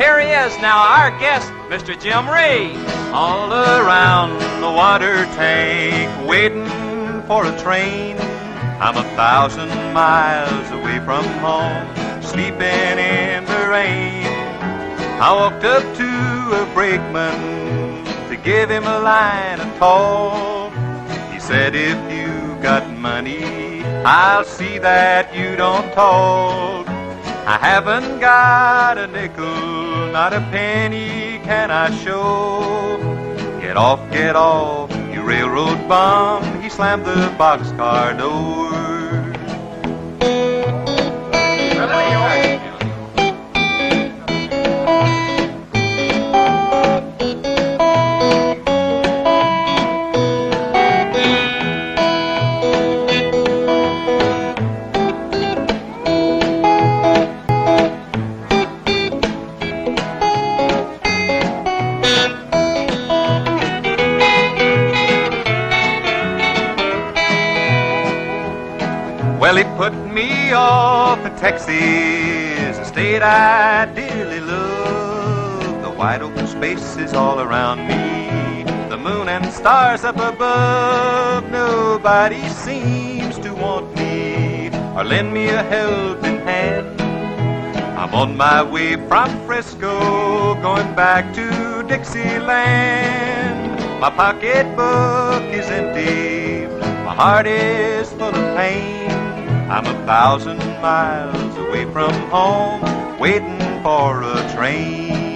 Here he is now, our guest, Mr. Jim Reeves. All around the water tank, waiting for a train. I'm 1,000 miles away from home, sleeping in the rain. I walked up to a brakeman to give him a line of toll. He said, if you got money, I'll see that you don't toll. I haven't got a nickel, not a penny can I show. Get off, you railroad bum. He slammed the boxcar door. Well, he put me off in Texas, a state I dearly love. The wide open spaces all around me, the moon and stars up above. Nobody seems to want me or lend me a helping hand. I'm on my way from Frisco, going back to Dixieland. My pocketbook is empty, my heart is full of pain. I'm 1,000 miles away from home, waiting for a train.